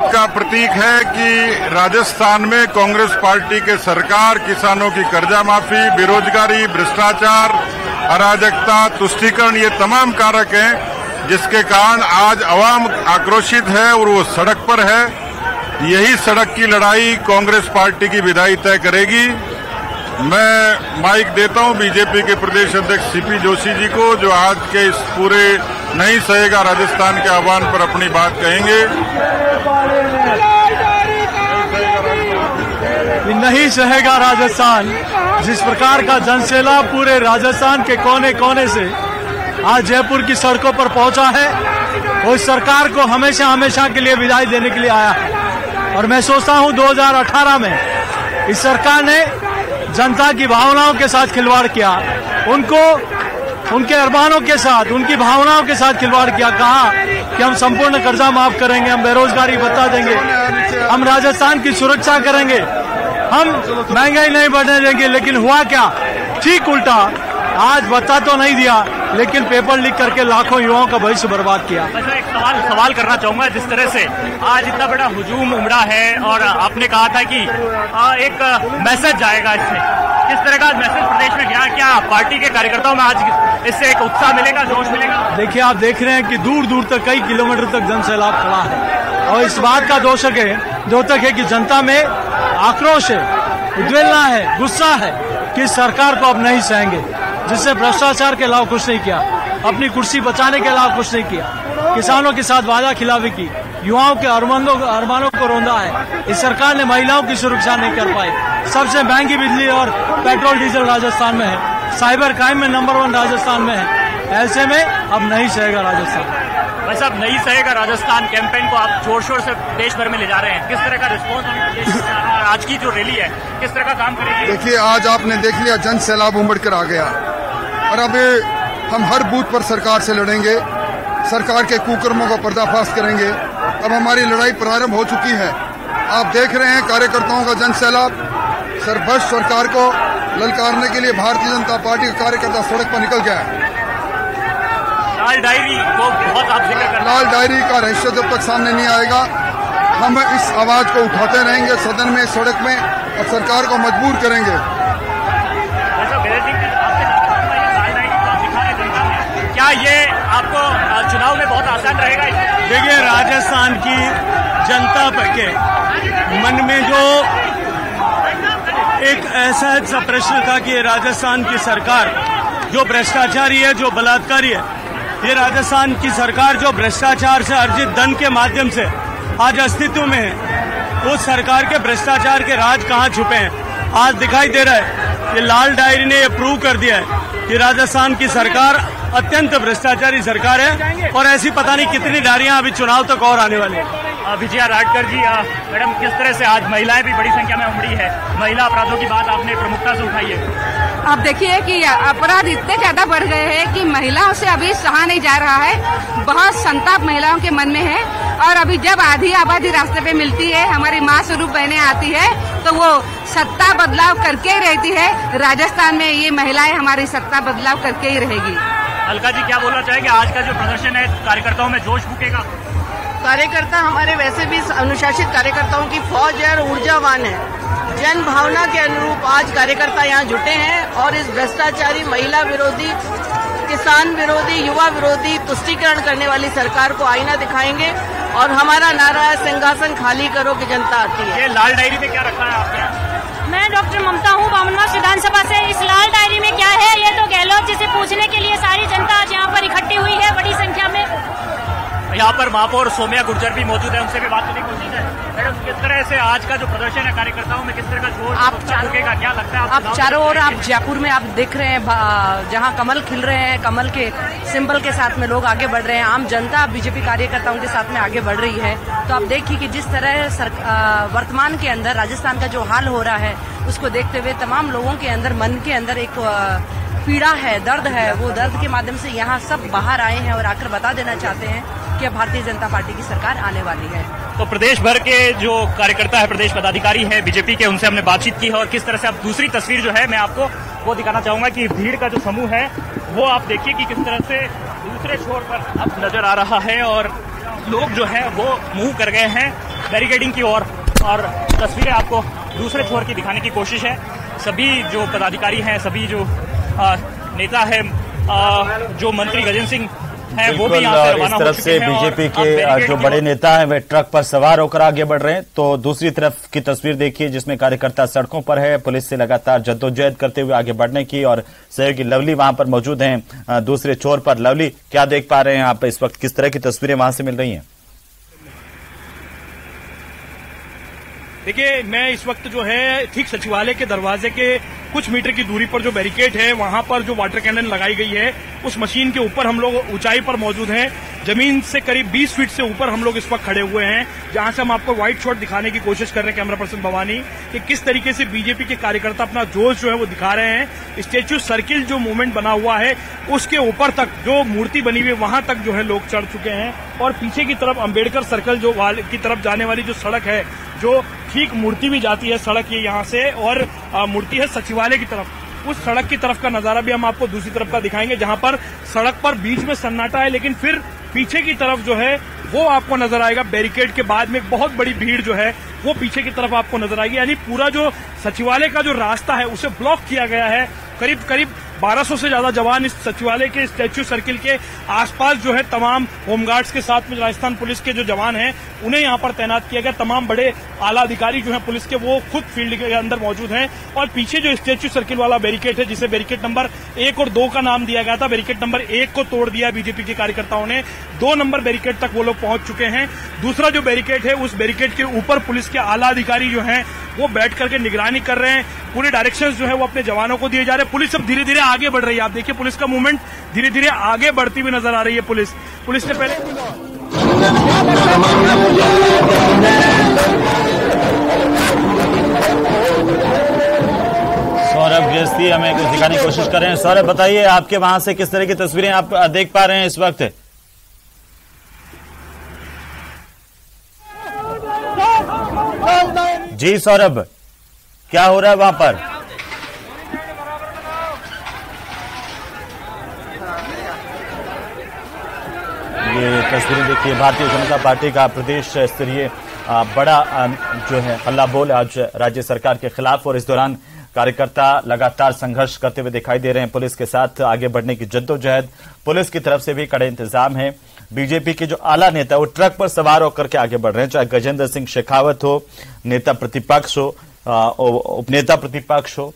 का प्रतीक है कि राजस्थान में कांग्रेस पार्टी के सरकार किसानों की कर्जा माफी, बेरोजगारी, भ्रष्टाचार, अराजकता, तुष्टीकरण ये तमाम कारक हैं जिसके कारण आज अवाम आक्रोशित है और वो सड़क पर है। यही सड़क की लड़ाई कांग्रेस पार्टी की विदाई तय करेगी। मैं माइक देता हूं बीजेपी के प्रदेश अध्यक्ष सीपी जोशी जी को, जो आज के इस पूरे नहीं सहेगा राजस्थान के आह्वान पर अपनी बात कहेंगे। नहीं सहेगा राजस्थान। जिस प्रकार का जनसैलाब पूरे राजस्थान के कोने कोने से आज जयपुर की सड़कों पर पहुंचा है, वो इस सरकार को हमेशा हमेशा के लिए विदाई देने के लिए आया है। और मैं सोचता हूं 2018 में इस सरकार ने जनता की भावनाओं के साथ खिलवाड़ किया, उनको उनके अरमानों के साथ, उनकी भावनाओं के साथ खिलवाड़ किया। कहा कि हम संपूर्ण कर्जा माफ करेंगे, हम बेरोजगारी भत्ता देंगे, हम राजस्थान की सुरक्षा करेंगे, हम महंगाई नहीं बढ़ने देंगे। लेकिन हुआ क्या? ठीक उल्टा। आज भत्ता तो नहीं दिया, लेकिन पेपर लीक करके लाखों युवाओं का भविष्य बर्बाद किया। अच्छा, एक सवाल करना चाहूंगा। जिस तरह से आज इतना बड़ा हुजूम उमड़ा है और आपने कहा था कि एक मैसेज जाएगा इससे, किस तरह का मैसेज प्रदेश में गया? क्या पार्टी के कार्यकर्ताओं में आज इससे एक उत्साह मिलेगा, जोश मिलेगा? देखिए, आप देख रहे हैं कि दूर दूर तक कई किलोमीटर तक जन सैलाब खड़ा है और इस बात का दोषक है कि जनता में आक्रोश है, उद्वेलना है, गुस्सा है कि सरकार को अब नहीं सहेंगे, जिससे भ्रष्टाचार के अलावा कुछ नहीं किया, अपनी कुर्सी बचाने के अलावा कुछ नहीं किया, किसानों के साथ वादा खिलाफी की, युवाओं के अरमानों को रौंदा है। इस सरकार ने महिलाओं की सुरक्षा नहीं कर पाई। सबसे महंगी बिजली और पेट्रोल डीजल राजस्थान में है, साइबर क्राइम में नंबर 1 राजस्थान में है। ऐसे में अब नहीं सहेगा राजस्थान। वैसे अब नहीं सहेगा राजस्थान कैंपेन को आप जोर शोर से देश भर में ले जा रहे हैं, किस तरह का रिस्पॉन्स? आज की जो रैली है किस तरह का काम करेगी? देखिए, आज आपने देख लिया जन सैलाब उमड़ कर आ गया और अब हम हर बूथ पर सरकार से लड़ेंगे, सरकार के कुकर्मों का पर्दाफाश करेंगे। अब हमारी लड़ाई प्रारंभ हो चुकी है। आप देख रहे हैं कार्यकर्ताओं का जन सैलाब। भ्रष्ट सरकार को ललकारने के लिए भारतीय जनता पार्टी का कार्यकर्ता सड़क पर निकल गया है। लाल डायरी को बहुत आप जिक्र कर रहे हैं। लाल डायरी का रहस्य जब तक सामने नहीं आएगा, हम इस आवाज को उठाते रहेंगे सदन में, सड़क में, और सरकार को मजबूर करेंगे। क्या ये आपको चुनाव में बहुत आसान रहेगा? देखिए, राजस्थान की जनता के मन में जो एक ऐसा प्रश्न था कि राजस्थान की सरकार जो भ्रष्टाचारी है, जो बलात्कारी है, ये राजस्थान की सरकार जो भ्रष्टाचार से अर्जित धन के माध्यम से आज अस्तित्व में है, उस सरकार के भ्रष्टाचार के राज कहाँ छुपे हैं? आज दिखाई दे रहा है कि लाल डायरी ने ये प्रूव कर दिया है कि राजस्थान की सरकार अत्यंत भ्रष्टाचारी सरकार है और ऐसी पता नहीं कितनी डायरियां अभी चुनाव तक और आने वाली है। विजया राटकर जी, मैडम, किस तरह से आज महिलाएं भी बड़ी संख्या में उमड़ी है, महिला अपराधों की बात आपने प्रमुखता से उठाई है। आप देखिए कि अपराध इतने ज्यादा बढ़ गए हैं कि महिलाओं से अभी सहा नहीं जा रहा है। बहुत संताप महिलाओं के मन में है और अभी जब आधी आबादी रास्ते पे मिलती है, हमारी माँ स्वरूप बहनें आती है, तो वो सत्ता बदलाव करके ही रहती है। राजस्थान में ये महिलाएं हमारी सत्ता बदलाव करके ही रहेगी। अलका जी, क्या बोलना चाहेंगे? आज का जो प्रदर्शन है, कार्यकर्ताओं में जोश फूकेगा? कार्यकर्ता हमारे वैसे भी अनुशासित कार्यकर्ताओं की फौज है और ऊर्जावान है। जन भावना के अनुरूप आज कार्यकर्ता यहाँ जुटे हैं और इस भ्रष्टाचारी, महिला विरोधी, किसान विरोधी, युवा विरोधी, तुष्टीकरण करने वाली सरकार को आईना दिखाएंगे। और हमारा नारा है, सिंहासन खाली करो कि जनता आती है। ये लाल डायरी में क्या रखा है आपने? मैं डॉक्टर ममता हूँ, बामनवास विधानसभा से। इस लाल डायरी में क्या है, ये तो गहलोत जी से पूछने के लिए सारी जनता आज यहाँ पर इकट्ठी हुई है बड़ी संख्या में। यहाँ पर महापौर सोम्या गुर्जर भी मौजूद है, उनसे भी बात करने की कोशिश है। मैडम, किस तरह से आज का जो प्रदर्शन है कार्यकर्ताओं में, किस तरह का जोर फूकेगा, क्या लगता है? आप चारों ओर, आप जयपुर में आप देख रहे हैं जहाँ कमल खिल रहे हैं, कमल के सिंबल के साथ में लोग आगे बढ़ रहे हैं। आम जनता बीजेपी कार्यकर्ताओं के साथ में आगे बढ़ रही है। तो आप देखिए कि जिस तरह वर्तमान के अंदर राजस्थान का जो हाल हो रहा है, उसको देखते हुए तमाम लोगों के अंदर, मन के अंदर एक पीड़ा है, दर्द है। वो दर्द के माध्यम से यहाँ सब बाहर आए हैं और आकर बता देना चाहते हैं कि भारतीय जनता पार्टी की सरकार आने वाली है। तो प्रदेश भर के जो कार्यकर्ता है, प्रदेश पदाधिकारी है बीजेपी के, उनसे हमने बातचीत की है और किस तरह से अब दूसरी तस्वीर जो है मैं आपको वो दिखाना चाहूंगा कि भीड़ का जो समूह है वो आप देखिए कि किस तरह से दूसरे छोर पर अब नजर आ रहा है और लोग जो है वो मुंह कर गए हैं बैरिकेडिंग की ओर, और तस्वीरें आपको दूसरे छोर की दिखाने की कोशिश है। सभी जो पदाधिकारी हैं, सभी जो नेता है, जो मंत्री गजेंद्र सिंह है, वो भी यहाँ से रवाना हो चुके हैं। इस तरफ से बीजेपी के जो बड़े नेता हैं वे ट्रक पर सवार होकर आगे बढ़ रहे हैं, तो दूसरी तरफ की तस्वीर देखिए जिसमें कार्यकर्ता सड़कों पर है, पुलिस से लगातार जद्दोजहद करते हुए आगे बढ़ने की, और सहयोगी लवली वहां पर मौजूद हैं दूसरे छोर पर। लवली, क्या देख पा रहे हैं आप इस वक्त, किस तरह की तस्वीरें वहां से मिल रही हैं? देखिए, मैं इस वक्त जो है ठीक सचिवालय के दरवाजे के कुछ मीटर की दूरी पर जो बैरिकेड है वहां पर जो वाटर कैनन लगाई गई है उस मशीन के ऊपर हम लोग ऊंचाई पर मौजूद हैं। जमीन से करीब 20 फीट से ऊपर हम लोग इस वक्त खड़े हुए हैं, जहां से हम आपको व्हाइट शॉट दिखाने की कोशिश कर रहे हैं कैमरा पर्सन भवानी, कि किस तरीके से बीजेपी के कार्यकर्ता अपना जोश जो है वो दिखा रहे हैं। स्टैच्यू सर्किल जो मूवमेंट बना हुआ है उसके ऊपर तक जो मूर्ति बनी हुई है वहां तक जो है लोग चढ़ चुके हैं, और पीछे की तरफ अम्बेडकर सर्कल जो की तरफ जाने वाली जो सड़क है, जो ठीक मूर्ति भी जाती है सड़क ये यहाँ से, और मूर्ति है सचिवालय की तरफ, उस सड़क की तरफ का नजारा भी हम आपको दूसरी तरफ का दिखाएंगे, जहां पर सड़क पर बीच में सन्नाटा है, लेकिन फिर पीछे की तरफ जो है वो आपको नजर आएगा। बैरिकेड के बाद में एक बहुत बड़ी भीड़ जो है वो पीछे की तरफ आपको नजर आएगी, यानी पूरा जो सचिवालय का जो रास्ता है उसे ब्लॉक किया गया है। करीब करीब 1200 से ज्यादा जवान इस सचिवालय के स्टैच्यू सर्किल के आसपास जो है तमाम होमगार्ड्स के साथ में राजस्थान पुलिस के जो जवान हैं उन्हें यहां पर तैनात किया गया। तमाम बड़े आला अधिकारी जो हैं पुलिस के वो खुद फील्ड के अंदर मौजूद हैं, और पीछे जो स्टैच्यू सर्किल वाला बैरिकेड है जिसे बैरिकेड नंबर 1 और 2 का नाम दिया गया था, बैरिकेड नंबर 1 को तोड़ दिया बीजेपी के कार्यकर्ताओं ने, 2 नंबर बैरिकेड तक वो लोग पहुंच चुके हैं। दूसरा जो बैरिकेड है उस बैरिकेड के ऊपर पुलिस के आला अधिकारी जो हैं वो बैठ करके निगरानी कर रहे हैं। पूरे डायरेक्शंस जो है वो अपने जवानों को दिए जा रहे हैं। पुलिस अब धीरे धीरे आगे बढ़ रही है, आप देखिए पुलिस का मूवमेंट धीरे धीरे आगे बढ़ती हुई नजर आ रही है। पुलिस ने पहले सौरभ गृहस्थी हमें कुछ दिखाने की कोशिश कर रहे हैं। सौरभ, बताइए आपके वहां से किस तरह की तस्वीरें आप देख पा रहे हैं इस वक्त? जी सौरभ, क्या हो रहा है वहां पर? ये तस्वीरें देखिए, भारतीय जनता पार्टी का प्रदेश स्तरीय बड़ा जो है हल्ला बोल आज राज्य सरकार के खिलाफ, और इस दौरान कार्यकर्ता लगातार संघर्ष करते हुए दिखाई दे रहे हैं। पुलिस के साथ आगे बढ़ने की जद्दोजहद, पुलिस की तरफ से भी कड़े इंतजाम है। बीजेपी के जो आला नेता वो ट्रक पर सवार होकर के आगे बढ़ रहे हैं, चाहे गजेंद्र सिंह शेखावत हो, नेता प्रतिपक्ष हो, उपनेता प्रतिपक्ष हो,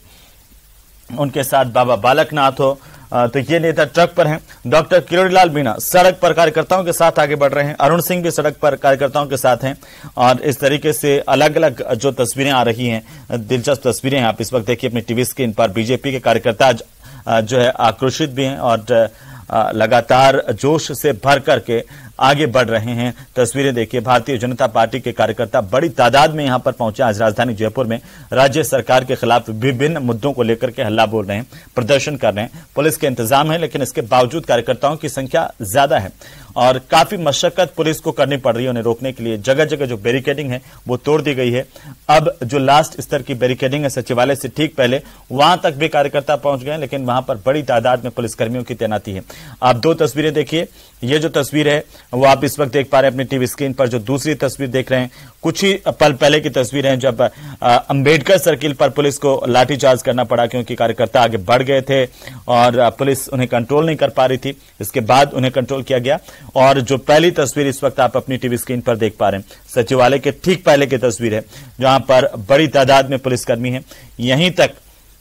उनके साथ बाबा बालकनाथ हो, तो ये नेता ट्रक पर हैं। डॉक्टर किरोड़ीलाल मीणा सड़क पर कार्यकर्ताओं के साथ आगे बढ़ रहे हैं, अरुण सिंह भी सड़क पर कार्यकर्ताओं के साथ हैं, और इस तरीके से अलग अलग जो तस्वीरें आ रही हैं, दिलचस्प तस्वीरें हैं। आप इस वक्त देखिए अपनी टीवी स्क्रीन पर, बीजेपी के कार्यकर्ता जो है आक्रोशित भी हैं और लगातार जोश से भर करके आगे बढ़ रहे हैं। तस्वीरें देखिए, भारतीय जनता पार्टी के कार्यकर्ता बड़ी तादाद में यहां पर पहुंचे। आज राजधानी जयपुर में राज्य सरकार के खिलाफ विभिन्न मुद्दों को लेकर के हल्ला बोल रहे हैं, प्रदर्शन कर रहे हैं। पुलिस के इंतजाम है, लेकिन इसके बावजूद कार्यकर्ताओं की संख्या ज्यादा है और काफी मशक्कत पुलिस को करनी पड़ रही है उन्हें रोकने के लिए। जगह जगह जो बैरिकेडिंग है वो तोड़ दी गई है। अब जो लास्ट स्तर की बैरिकेडिंग है सचिवालय से ठीक पहले, वहां तक भी कार्यकर्ता पहुंच गए, लेकिन वहां पर बड़ी तादाद में पुलिसकर्मियों की तैनाती है। आप 2 तस्वीरें देखिए, ये जो तस्वीर है वो आप इस वक्त देख पा रहे हैं अपनी टीवी स्क्रीन पर। जो दूसरी तस्वीर देख रहे हैं कुछ ही पल पहले की तस्वीर है, जब अंबेडकर सर्किल पर पुलिस को लाठीचार्ज करना पड़ा क्योंकि कार्यकर्ता आगे बढ़ गए थे और पुलिस उन्हें कंट्रोल नहीं कर पा रही थी। इसके बाद उन्हें कंट्रोल किया गया। और जो पहली तस्वीर इस वक्त आप अपनी टीवी स्क्रीन पर देख पा रहे हैं, सचिवालय के ठीक पहले की तस्वीर है, जहां पर बड़ी तादाद में पुलिसकर्मी है। यहीं तक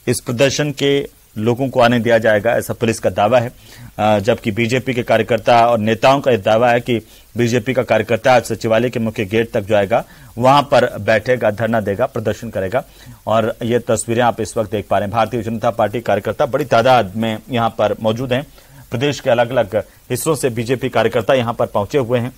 इस प्रदर्शन के लोगों को आने दिया जाएगा, ऐसा पुलिस का दावा है, जबकि बीजेपी के कार्यकर्ता और नेताओं का यह दावा है कि बीजेपी का कार्यकर्ता आज सचिवालय के मुख्य गेट तक जाएगा, वहां पर बैठेगा, धरना देगा, प्रदर्शन करेगा। और ये तस्वीरें आप इस वक्त देख पा रहे हैं। भारतीय जनता पार्टी कार्यकर्ता बड़ी तादाद में यहां पर मौजूद हैं। प्रदेश के अलग अलग हिस्सों से बीजेपी कार्यकर्ता यहां पर पहुंचे हुए हैं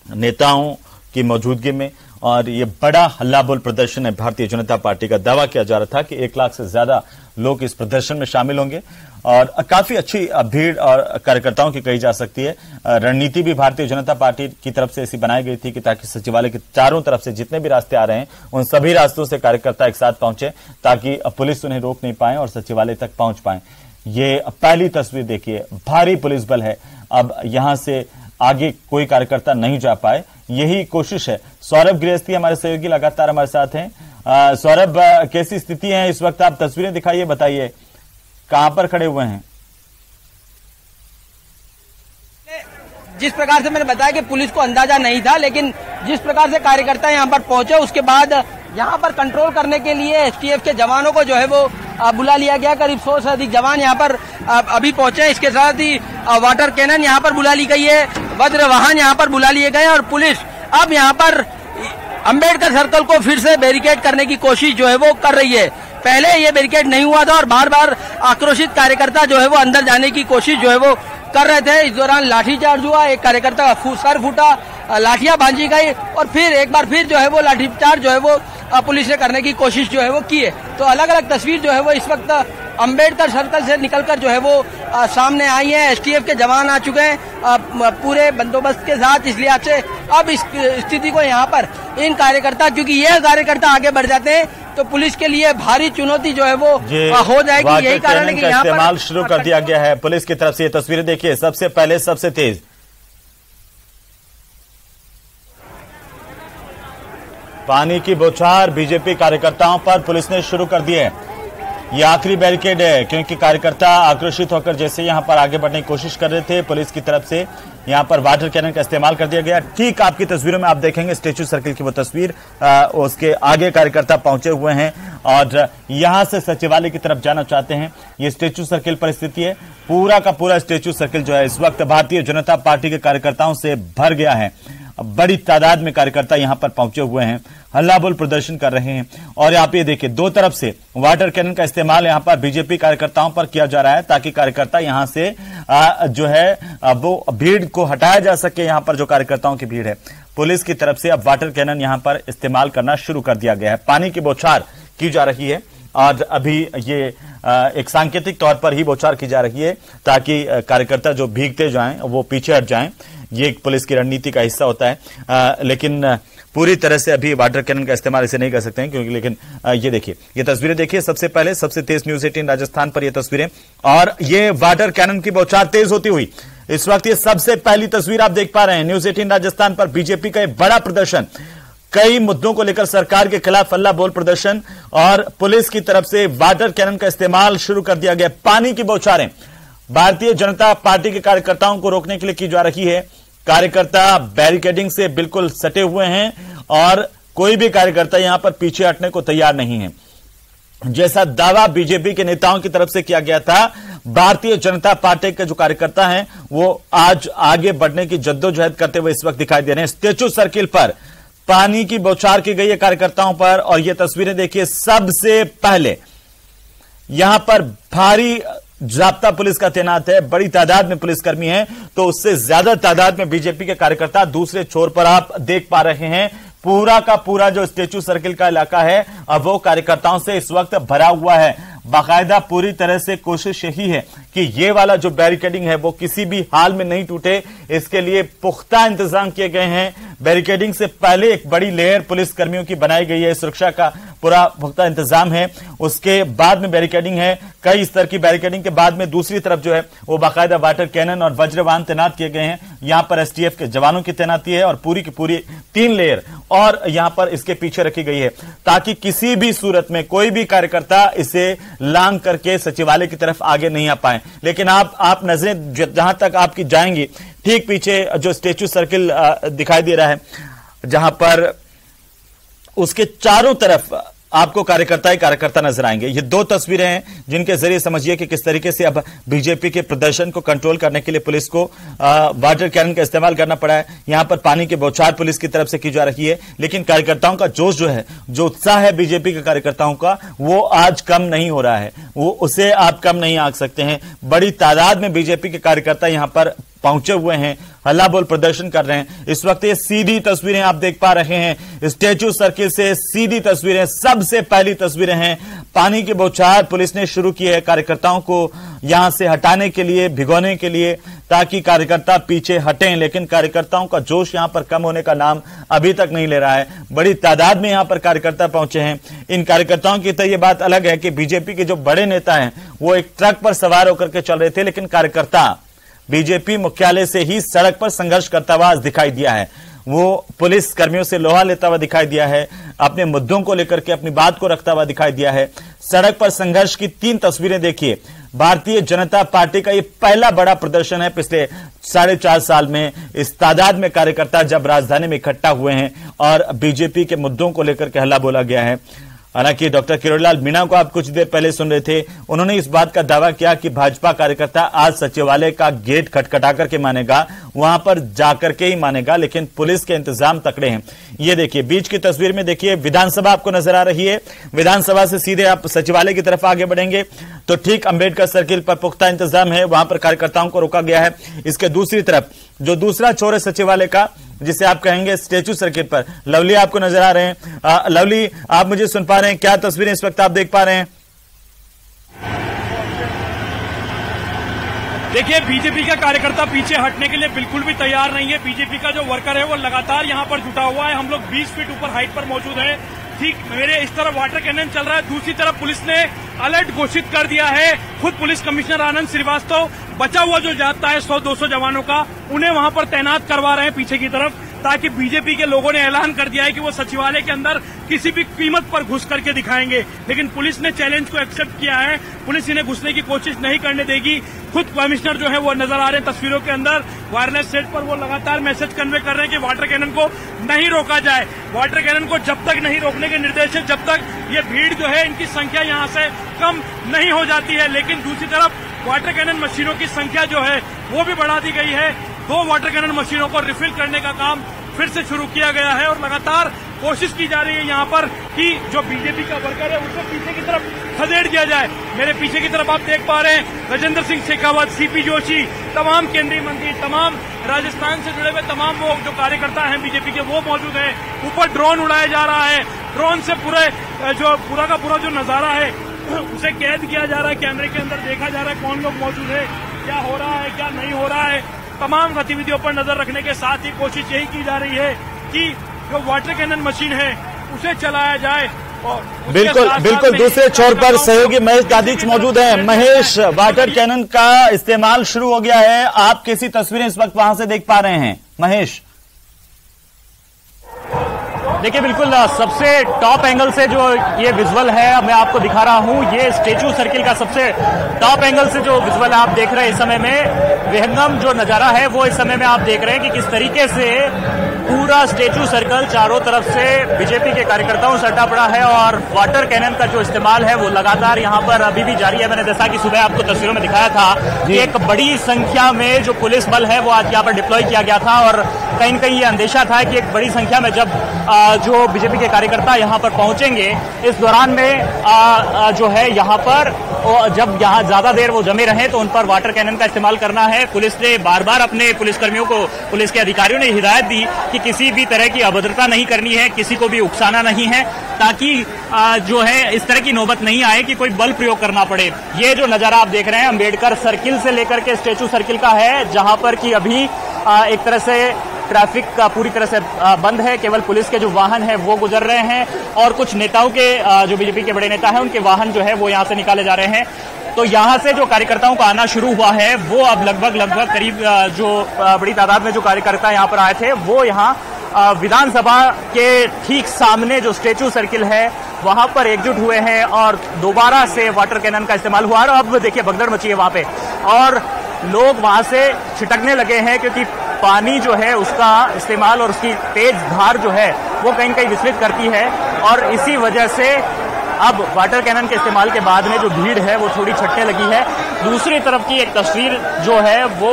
नेताओं की मौजूदगी में, और ये बड़ा हल्ला बोल प्रदर्शन है। भारतीय जनता पार्टी का दावा किया जा रहा था कि 1 लाख से ज्यादा लोग इस प्रदर्शन में शामिल होंगे और काफी अच्छी भीड़ और कार्यकर्ताओं की कही जा सकती है। रणनीति भी भारतीय जनता पार्टी की तरफ से ऐसी बनाई गई थी कि ताकि सचिवालय के चारों तरफ से जितने भी रास्ते आ रहे हैं उन सभी रास्तों से कार्यकर्ता एक साथ पहुंचे ताकि पुलिस उन्हें रोक नहीं पाए और सचिवालय तक पहुंच पाए। ये पहली तस्वीर देखिए, भारी पुलिस बल है। अब यहां से आगे कोई कार्यकर्ता नहीं जा पाए, यही कोशिश है। सौरभ गृहस्थी हमारे सहयोगी लगातार हमारे साथ हैं। सौरभ, कैसी स्थिति है इस वक्त? आप तस्वीरें दिखाइए, बताइए कहां पर खड़े हुए हैं। जिस प्रकार से मैंने बताया कि पुलिस को अंदाजा नहीं था, लेकिन जिस प्रकार से कार्यकर्ता यहाँ पर पहुंचे उसके बाद यहाँ पर कंट्रोल करने के लिए एसटीएफ के जवानों को जो है वो बुला लिया गया। करीब 100 से अधिक जवान यहाँ पर अभी पहुंचे। इसके साथ ही वाटर कैनन यहाँ पर बुला ली गई है, वज्र वाहन यहाँ पर बुला लिए गए और पुलिस अब यहाँ पर अंबेडकर सर्कल को फिर से बैरिकेड करने की कोशिश जो है वो कर रही है। पहले ये बैरिकेड नहीं हुआ था और बार बार आक्रोशित कार्यकर्ता जो है वो अंदर जाने की कोशिश जो है वो कर रहे थे। इस दौरान लाठीचार्ज हुआ, एक कार्यकर्ता का सर फूटा, लाठियां बांधी गई और फिर एक बार फिर जो है वो लाठीचार्ज जो है वो पुलिस ने करने की कोशिश जो है वो की है। तो अलग अलग तस्वीर जो है वो इस वक्त अंबेडकर सर्कल से निकलकर जो है वो सामने आई है। एसटीएफ के जवान आ चुके हैं पूरे बंदोबस्त के साथ, इसलिए आज से अब इस स्थिति को यहाँ पर इन कार्यकर्ता, क्योंकि ये कार्यकर्ता आगे बढ़ जाते हैं तो पुलिस के लिए भारी चुनौती जो है वो हो जाएगी। यही कारण है कि यहाँ पर इस्तेमाल शुरू कर दिया गया है पुलिस की तरफ से। ये तस्वीरें देखिए, सबसे पहले सबसे तेज पानी की बौछार बीजेपी कार्यकर्ताओं पर पुलिस ने शुरू कर दी है। ये आखिरी बैरिकेड है, क्योंकि कार्यकर्ता आक्रोशित होकर जैसे यहां पर आगे बढ़ने की कोशिश कर रहे थे, पुलिस की तरफ से यहां पर वाटर कैनन का इस्तेमाल कर दिया गया। ठीक आपकी तस्वीरों में आप देखेंगे स्टेचू सर्किल की वो तस्वीर, उसके आगे कार्यकर्ता पहुंचे हुए हैं और यहां से सचिवालय की तरफ जाना चाहते हैं। ये स्टेचू सर्किल पर स्थिति है। पूरा का पूरा स्टेचू सर्किल जो है इस वक्त भारतीय जनता पार्टी के कार्यकर्ताओं से भर गया है। बड़ी तादाद में कार्यकर्ता यहां पर पहुंचे हुए हैं, हल्ला बोल प्रदर्शन कर रहे हैं और आप ये देखिए दो तरफ से वाटर कैनन का इस्तेमाल यहां पर बीजेपी कार्यकर्ताओं पर किया जा रहा है, ताकि कार्यकर्ता यहां से जो है वो भीड़ को हटाया जा सके। यहां पर जो कार्यकर्ताओं की भीड़ है, पुलिस की तरफ से अब वाटर कैनन यहां पर इस्तेमाल करना शुरू कर दिया गया है। पानी की बौछार की जा रही है और अभी ये एक सांकेतिक तौर पर ही बौछार की जा रही है, ताकि कार्यकर्ता जो भीगते जाएं वो पीछे हट जाएं। ये एक पुलिस की रणनीति का हिस्सा होता है, लेकिन पूरी तरह से अभी वाटर कैनन का इस्तेमाल इसे नहीं कर सकते हैं, क्योंकि लेकिन ये देखिए, ये तस्वीरें देखिए, सबसे पहले सबसे तेज न्यूज 18 राजस्थान पर ये तस्वीरें और ये वाटर कैनन की बौछार तेज होती हुई इस वक्त ये सबसे पहली तस्वीर आप देख पा रहे हैं। न्यूज 18 राजस्थान पर बीजेपी का एक बड़ा प्रदर्शन, कई मुद्दों को लेकर सरकार के खिलाफ हल्ला बोल प्रदर्शन और पुलिस की तरफ से वाटर कैनन का इस्तेमाल शुरू कर दिया गया। पानी की बौछारें भारतीय जनता पार्टी के कार्यकर्ताओं को रोकने के लिए की जा रही है। कार्यकर्ता बैरिकेडिंग से बिल्कुल सटे हुए हैं और कोई भी कार्यकर्ता यहां पर पीछे हटने को तैयार नहीं है। जैसा दावा बीजेपी के नेताओं की तरफ से किया गया था, भारतीय जनता पार्टी के जो कार्यकर्ता हैं वो आज आगे बढ़ने की जद्दोजहद करते हुए इस वक्त दिखाई दे रहे हैं। स्टेचू सर्किल पर पानी की बौछार की गई है कार्यकर्ताओं पर और ये तस्वीरें देखिए, सबसे पहले यहां पर भारी जाब्ता पुलिस का तैनात है, बड़ी तादाद में पुलिसकर्मी हैं, तो उससे ज्यादा तादाद में बीजेपी के कार्यकर्ता। दूसरे छोर पर आप देख पा रहे हैं पूरा का पूरा जो स्टेचू सर्किल का इलाका है अब वो कार्यकर्ताओं से इस वक्त भरा हुआ है। बाकायदा पूरी तरह से कोशिश यही है कि ये वाला जो बैरिकेडिंग है वो किसी भी हाल में नहीं टूटे, इसके लिए पुख्ता इंतजाम किए गए हैं। बैरिकेडिंग से पहले एक बड़ी लेयर पुलिसकर्मियों की बनाई गई है, सुरक्षा का पूरा पुख्ता इंतजाम है। उसके बाद में बैरिकेडिंग है, कई स्तर की बैरिकेडिंग के बाद में दूसरी तरफ जो है वो बाकायदा वाटर कैनन और वज्रवाहन तैनात किए गए हैं। यहां पर एसटीएफ के जवानों की तैनाती है और पूरी की पूरी 3 लेयर और यहां पर इसके पीछे रखी गई है, ताकि किसी भी सूरत में कोई भी कार्यकर्ता इसे लांग करके सचिवालय की तरफ आगे नहीं आ पाए। लेकिन आप नजरें जहां तक आपकी जाएंगी, ठीक पीछे जो स्टेचू सर्किल दिखाई दे रहा है, जहां पर उसके चारों तरफ आपको कार्यकर्ता ही कार्यकर्ता नजर आएंगे। ये 2 तस्वीरें हैं जिनके जरिए समझिए कि किस तरीके से अब बीजेपी के प्रदर्शन को कंट्रोल करने के लिए पुलिस को वाटर कैनन का इस्तेमाल करना पड़ा है। यहां पर पानी की बौछार पुलिस की तरफ से की जा रही है, लेकिन कार्यकर्ताओं का जोश जो है, जो उत्साह है बीजेपी के कार्यकर्ताओं का, वो आज कम नहीं हो रहा है, वो उसे आप कम नहीं आंक सकते हैं। बड़ी तादाद में बीजेपी के कार्यकर्ता यहां पर पहुंचे हुए हैं, हल्ला बोल प्रदर्शन कर रहे हैं। इस वक्त ये सीधी तस्वीरें आप देख पा रहे हैं, स्टेचू सर्किल से सीधी तस्वीरें, सबसे पहली तस्वीरें हैं। पानी की बौछार पुलिस ने शुरू की है कार्यकर्ताओं को यहां से हटाने के लिए, भिगोने के लिए, ताकि कार्यकर्ता पीछे हटें। लेकिन कार्यकर्ताओं का जोश यहां पर कम होने का नाम अभी तक नहीं ले रहा है। बड़ी तादाद में यहां पर कार्यकर्ता पहुंचे हैं। इन कार्यकर्ताओं की तो यह बात अलग है कि बीजेपी के जो बड़े नेता हैं वो एक ट्रक पर सवार होकर के चल रहे थे, लेकिन कार्यकर्ता बीजेपी मुख्यालय से ही सड़क पर संघर्ष करता हुआ दिखाई दिया है। वो पुलिस कर्मियों से लोहा लेता हुआ दिखाई दिया है, अपने मुद्दों को लेकर के अपनी बात को रखता हुआ दिखाई दिया है। सड़क पर संघर्ष की 3 तस्वीरें देखिए। भारतीय जनता पार्टी का ये पहला बड़ा प्रदर्शन है पिछले 4.5 साल में। इस तादाद में कार्यकर्ता जब राजधानी में इकट्ठा हुए हैं और बीजेपी के मुद्दों को लेकर के हल्ला बोला गया है। हालांकि डॉक्टर किरोड़ीलाल मीणा को आप कुछ देर पहले सुन रहे थे, उन्होंने इस बात का दावा किया कि भाजपा कार्यकर्ता आज सचिवालय का गेट खटखटा करके मानेगा, वहां पर जाकर के ही मानेगा, लेकिन पुलिस के इंतजाम तकड़े हैं। ये देखिए बीच की तस्वीर में देखिए विधानसभा आपको नजर आ रही है। विधानसभा से सीधे आप सचिवालय की तरफ आगे बढ़ेंगे तो ठीक अंबेडकर सर्किल पर पुख्ता इंतजाम है, वहां पर कार्यकर्ताओं को रोका गया है। इसके दूसरी तरफ जो दूसरा छोर है सचिवालय का, जिसे आप कहेंगे स्टेचू सर्किट पर, लवली आपको नजर आ रहे हैं। लवली, आप मुझे सुन पा रहे हैं? क्या तस्वीरें इस वक्त आप देख पा रहे हैं? देखिए बीजेपी का कार्यकर्ता पीछे हटने के लिए बिल्कुल भी तैयार नहीं है। बीजेपी का जो वर्कर है वो लगातार यहां पर जुटा हुआ है। हम लोग 20 फीट ऊपर हाइट पर मौजूद हैं। ठीक मेरे इस तरफ वाटर कैनन चल रहा है, दूसरी तरफ पुलिस ने अलर्ट घोषित कर दिया है। खुद पुलिस कमिश्नर आनंद श्रीवास्तव बचा हुआ जो जाता है 100-200 जवानों का, उन्हें वहां पर तैनात करवा रहे हैं पीछे की तरफ, ताकि बीजेपी के लोगों ने ऐलान कर दिया है कि वो सचिवालय के अंदर किसी भी कीमत पर घुस करके दिखाएंगे। लेकिन पुलिस ने चैलेंज को एक्सेप्ट किया है, पुलिस इन्हें घुसने की कोशिश नहीं करने देगी। खुद कमिश्नर जो है वो नजर आ रहे हैं तस्वीरों के अंदर, वायरलेस सेट पर वो लगातार मैसेज कन्वे कर रहे हैं कि वाटर कैनन को नहीं रोका जाए। वाटर कैनन को जब तक नहीं रोकने के निर्देश है, जब तक ये भीड़ जो है इनकी संख्या यहां से कम नहीं हो जाती है। लेकिन दूसरी तरफ वाटर कैनन मशीनों की संख्या जो है वो भी बढ़ा दी गई है। 2 वाटर कैनन मशीनों को रिफिल करने का काम फिर से शुरू किया गया है और लगातार कोशिश की जा रही है यहाँ पर कि जो बीजेपी का वर्कर है उसे पीछे की तरफ खदेड़ दिया जाए। मेरे पीछे की तरफ आप देख पा रहे हैं गजेंद्र सिंह शेखावत, सीपी जोशी, तमाम केंद्रीय मंत्री, तमाम राजस्थान से जुड़े हुए तमाम लोग जो कार्यकर्ता हैं बीजेपी के वो मौजूद हैं। ऊपर ड्रोन उड़ाया जा रहा है, ड्रोन से पूरा का पूरा जो नजारा है उसे कैद किया जा रहा है, कैमरे के अंदर देखा जा रहा है कौन लोग मौजूद है, क्या हो रहा है, क्या नहीं हो रहा है। तमाम गतिविधियों पर नजर रखने के साथ ही कोशिश यही की जा रही है कि जो वाटर कैनन मशीन है उसे चलाया जाए। और बिल्कुल दूसरे छोर पर सहयोगी महेश दादीच मौजूद हैं। महेश, वाटर कैनन का इस्तेमाल शुरू हो गया है, आप कैसी तस्वीरें इस वक्त वहां से देख पा रहे हैं? महेश, देखिए बिल्कुल सबसे टॉप एंगल से जो ये विजुअल है मैं आपको दिखा रहा हूं, ये स्टेचू सर्किल का सबसे टॉप एंगल से जो विजुअल आप देख रहे हैं इस समय में, विहंगम जो नजारा है वो इस समय में आप देख रहे हैं कि किस तरीके से पूरा स्टेचू सर्कल चारों तरफ से बीजेपी के कार्यकर्ताओं से सटा पड़ा है और वाटर कैनन का जो इस्तेमाल है वो लगातार यहाँ पर अभी भी जारी है। मैंने जैसा कि सुबह आपको तस्वीरों में दिखाया था कि एक बड़ी संख्या में जो पुलिस बल है वो आज यहाँ पर डिप्लॉय किया गया था और कहीं न कहीं ये अंदेशा था कि एक बड़ी संख्या में जब जो बीजेपी के कार्यकर्ता यहाँ पर पहुंचेंगे इस दौरान में जो है यहाँ पर जब यहाँ ज्यादा देर वो जमे रहे तो उन पर वाटर कैनन का इस्तेमाल करना है। पुलिस ने बार बार अपने पुलिसकर्मियों को, पुलिस के अधिकारियों ने हिदायत दी कि किसी भी तरह की अभद्रता नहीं करनी है, किसी को भी उकसाना नहीं है, ताकि जो है इस तरह की नौबत नहीं आए कि कोई बल प्रयोग करना पड़े। ये जो नजारा आप देख रहे हैं अंबेडकर सर्किल से लेकर के स्टेचू सर्किल का है, जहां पर कि अभी एक तरह से ट्रैफिक का पूरी तरह से बंद है, केवल पुलिस के जो वाहन है वो गुजर रहे हैं और कुछ नेताओं के जो बीजेपी के बड़े नेता हैं उनके वाहन जो है वो यहाँ से निकाले जा रहे हैं। तो यहाँ से जो कार्यकर्ताओं का आना शुरू हुआ है वो अब लगभग करीब जो बड़ी तादाद में जो कार्यकर्ता यहाँ पर आए थे वो यहाँ विधानसभा के ठीक सामने जो स्टेचू सर्किल है वहां पर एकजुट हुए हैं और दोबारा से वाटर कैनन का इस्तेमाल हुआ है। और अब देखिए भगदड़ मची है वहां पे और लोग वहां से छिटकने लगे हैं क्योंकि पानी जो है उसका इस्तेमाल और उसकी तेज धार जो है वो कहीं न कहीं विचलित करती है और इसी वजह से अब वाटर कैनन के इस्तेमाल के बाद में जो भीड़ है वो थोड़ी छटने लगी है। दूसरी तरफ की एक तस्वीर जो है वो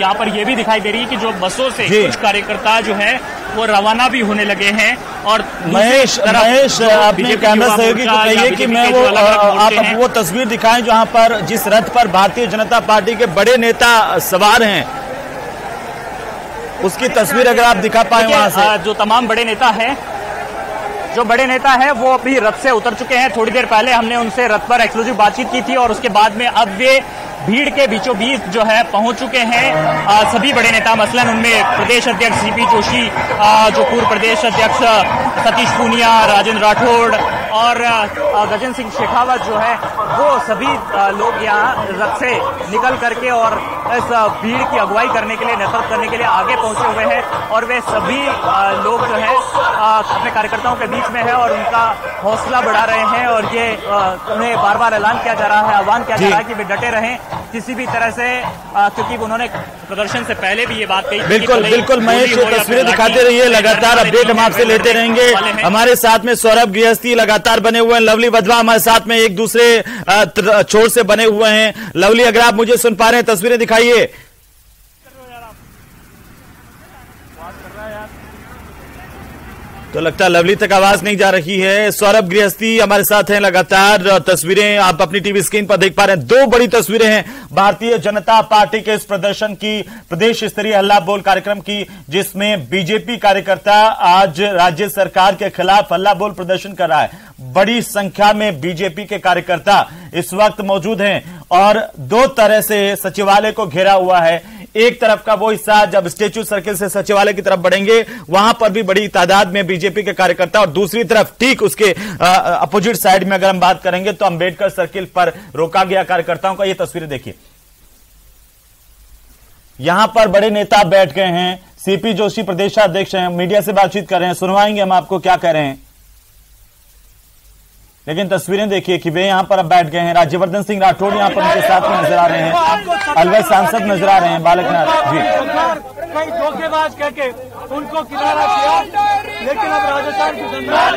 यहाँ पर ये भी दिखाई दे रही है कि जो बसों से कुछ कार्यकर्ता जो है वो रवाना भी होने लगे हैं। और महेश अपने कैमरा सहयोगी को कहिए कि मैं वो आप वो तस्वीर दिखाएं जहां पर जिस रथ पर भारतीय जनता पार्टी के बड़े नेता सवार हैं, उसकी तस्वीर अगर आप दिखा पाए वहां से। जो तमाम बड़े नेता हैं, जो बड़े नेता हैं वो अभी रथ से उतर चुके हैं। थोड़ी देर पहले हमने उनसे रथ पर एक्सक्लूसिव बातचीत की थी और उसके बाद में अब वे भीड़ के बीचों बीच जो है पहुंच चुके हैं। सभी बड़े नेता, मसलन उनमें प्रदेश अध्यक्ष सीपी जोशी, जो पूर्व प्रदेश अध्यक्ष सतीश पूनिया, राजेंद्र राठौड़, और गजेंद्र सिंह शेखावत जो है वो सभी लोग यहाँ रथ से निकल करके और इस भीड़ की अगुवाई करने के लिए, नेतृत्व करने के लिए आगे पहुंचे हुए हैं और वे सभी लोग जो है अपने कार्यकर्ताओं के बीच में है और उनका हौसला बढ़ा रहे हैं और ये उन्हें बार बार ऐलान किया जा रहा है, आह्वान किया जा रहा है कि वे डटे रहें किसी भी तरह से, क्योंकि उन्होंने प्रदर्शन से पहले भी ये बात कही। बिल्कुल बिल्कुल महेश, तस्वीरें दिखाते रहिए, लगातार अपडेट हम आपसे लेते रहेंगे। हमारे साथ में सौरभ गृहस्थी लगातार बने हुए हैं, लवली वधवा हमारे साथ में एक दूसरे छोर से बने हुए हैं। लवली, अगर आप मुझे सुन पा रहे हैं, तस्वीरें दिखाइए। तो लगता है लवली तक आवाज नहीं जा रही है। सौरभ गृहस्थी हमारे साथ हैं, लगातार तस्वीरें आप अपनी टीवी स्क्रीन पर देख पा रहे हैं। दो बड़ी तस्वीरें हैं भारतीय जनता पार्टी के इस प्रदर्शन की, प्रदेश स्तरीय हल्ला बोल कार्यक्रम की, जिसमें बीजेपी कार्यकर्ता आज राज्य सरकार के खिलाफ हल्ला बोल प्रदर्शन कर रहा है। बड़ी संख्या में बीजेपी के कार्यकर्ता इस वक्त मौजूद हैं और दो तरह से सचिवालय को घेरा हुआ है। एक तरफ का वो हिस्सा जब स्टेच्यू सर्किल से सचिवालय की तरफ बढ़ेंगे वहां पर भी बड़ी तादाद में बीजेपी के कार्यकर्ता, और दूसरी तरफ ठीक उसके अपोजिट साइड में अगर हम बात करेंगे तो अंबेडकर सर्किल पर रोका गया कार्यकर्ताओं का। ये तस्वीरें देखिए, यहां पर बड़े नेता बैठ गए हैं। सीपी जोशी प्रदेशाध्यक्ष हैं, मीडिया से बातचीत कर रहे हैं, सुनवाएंगे हम आपको क्या कह रहे हैं। लेकिन तस्वीरें देखिए कि वे यहां पर अब बैठ गए हैं। राज्यवर्धन सिंह राठौड़ यहां पर उनके साथ में नजर आ रहे हैं, अलवर सांसद नजर आ रहे हैं, बालकनाथ जी। कई धोखेबाज कहके उनको किनारा किया, लेकिन अब राजस्थान की जनता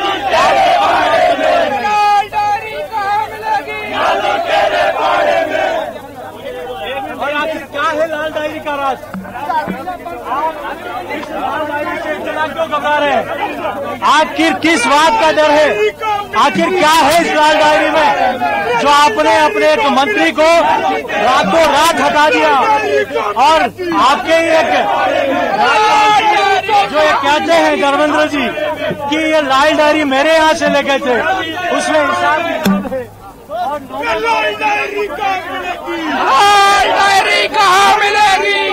क्या है लाल डायरी का राज? इस लाल डायरी से इतना क्यों घबरा रहे हैं? आखिर किस बात का डर है? आखिर क्या है इस लाल डायरी में जो आपने अपने एक मंत्री को रातों रात हटा दिया? और आपके एक जो ये कहते हैं धर्मेंद्र जी कि ये लाल डायरी मेरे यहाँ से लेके थे, उसमें हिसाब और लाल डायरी कहाँ मिलेगी?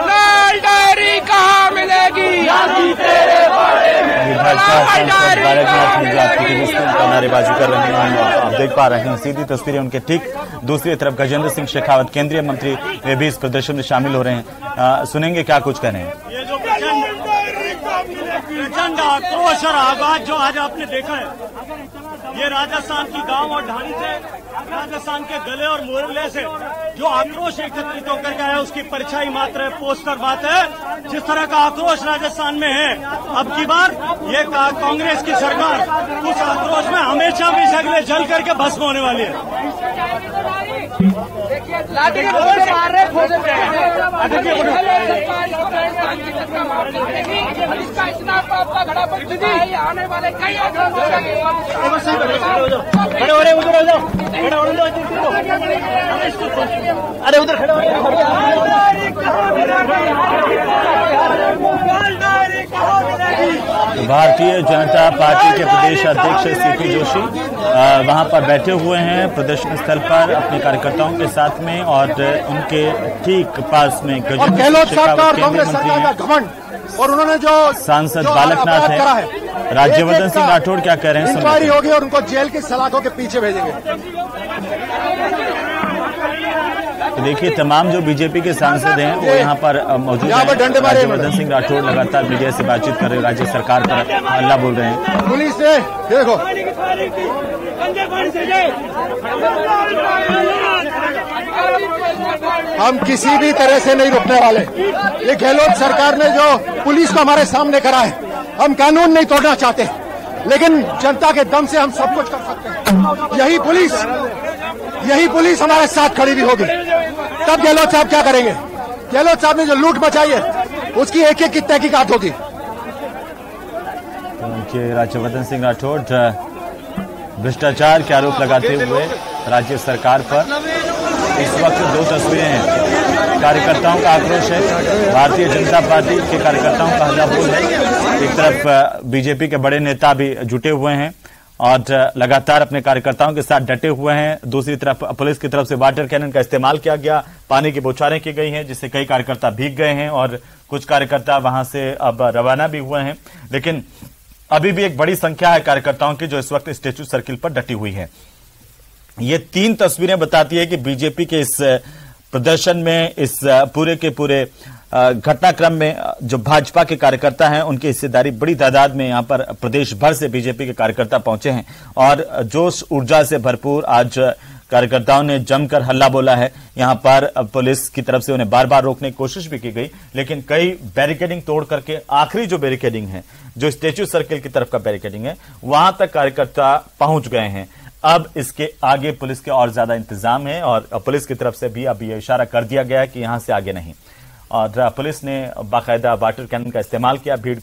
लाल डायरी कहाँ मिलेगी? भाजपा सांसद बालकनाथ ने जो आपकी नारेबाजी कर रहे हैं आप देख पा रहे हैं, सीधी तस्वीरें उनके। ठीक दूसरी तरफ गजेंद्र सिंह शेखावत केंद्रीय मंत्री वे भी इस प्रदर्शन में शामिल हो रहे हैं। सुनेंगे क्या कुछ कह रहे हैं। ये जो प्रचंड आक्रोश और आवाज जो आज आपने देखा है, ये राजस्थान की गांव और ढाणी से, राजस्थान के गले और मोहल्ले से जो आक्रोश एकत्रित होकर के आया, उसकी परछाई मात्र है, पोस्टर बात है। जिस तरह का आक्रोश राजस्थान में है, अब की बार ये कांग्रेस की सरकार उस आक्रोश में हमेशा भी सगले जल करके भस्म होने वाली है। आने वाले कई अरे उधर खड़े भारतीय जनता पार्टी के प्रदेश अध्यक्ष सीपी जोशी वहां पर बैठे हुए हैं प्रदर्शन स्थल पर अपने कार्यकर्ताओं के साथ में, और उनके ठीक पास में गजेंद्र शेखावत केंद्रीय मंत्री हैं और उन्होंने जो सांसद बालकनाथ है। राज्यवर्धन सिंह राठौड़ क्या कह रहे हैं? इंक्वायरी होगी और उनको जेल की सलाखों के पीछे भेजेंगे। तो देखिए तमाम जो बीजेपी के सांसद हैं वो यहाँ पर मौजूद हैं। राज्यवर्धन सिंह राठौड़ लगातार मीडिया से बातचीत कर रहे हैं, राज्य सरकार पर हल्ला बोल रहे हैं। पुलिस से देखो हम किसी भी तरह से नहीं रुकने वाले। ये गहलोत सरकार ने जो पुलिस को हमारे सामने करा है, हम कानून नहीं तोड़ना चाहते, लेकिन जनता के दम से हम सब कुछ कर सकते हैं। यही पुलिस हमारे साथ खड़ी भी होगी, तब गहलोत साहब क्या करेंगे? गहलोत साहब ने जो लूट मचाई है उसकी एक एक की तहकीकात होगी। राज्यवर्धन सिंह राठौड़ भ्रष्टाचार के आरोप लगाते हुए राज्य सरकार पर। इस वक्त दो तस्वीरें हैं, कार्यकर्ताओं का आक्रोश है, भारतीय जनता पार्टी के कार्यकर्ताओं का हल्ला बोल है। एक तरफ बीजेपी के बड़े नेता भी जुटे हुए हैं और लगातार अपने कार्यकर्ताओं के साथ डटे हुए हैं। दूसरी तरफ पुलिस की तरफ से वाटर कैनन का इस्तेमाल किया गया, पानी की बौछारें की गई हैं, जिससे कई कार्यकर्ता भीग गए हैं और कुछ कार्यकर्ता वहां से अब रवाना भी हुए हैं। लेकिन अभी भी एक बड़ी संख्या है कार्यकर्ताओं की जो इस वक्त स्टैच्यू सर्किल पर डटी हुई है। ये 3 तस्वीरें बताती है कि बीजेपी के इस प्रदर्शन में, इस पूरे के पूरे घटनाक्रम में जो भाजपा के कार्यकर्ता हैं उनकी हिस्सेदारी बड़ी तादाद में यहां पर प्रदेश भर से बीजेपी के कार्यकर्ता पहुंचे हैं और जोश ऊर्जा से भरपूर आज कार्यकर्ताओं ने जमकर हल्ला बोला है। यहां पर पुलिस की तरफ से उन्हें बार बार रोकने की कोशिश भी की गई, लेकिन कई बैरिकेडिंग तोड़ करके आखिरी जो बैरिकेडिंग है, जो स्टैच्यू सर्किल की तरफ का बैरिकेडिंग है, वहां तक कार्यकर्ता पहुंच गए हैं। अब इसके आगे पुलिस के और ज्यादा इंतजाम है और पुलिस की तरफ से भी अब यह इशारा कर दिया गया है कि यहां से आगे नहीं, और पुलिस ने बाकायदा वाटर कैनन का इस्तेमाल किया भीड़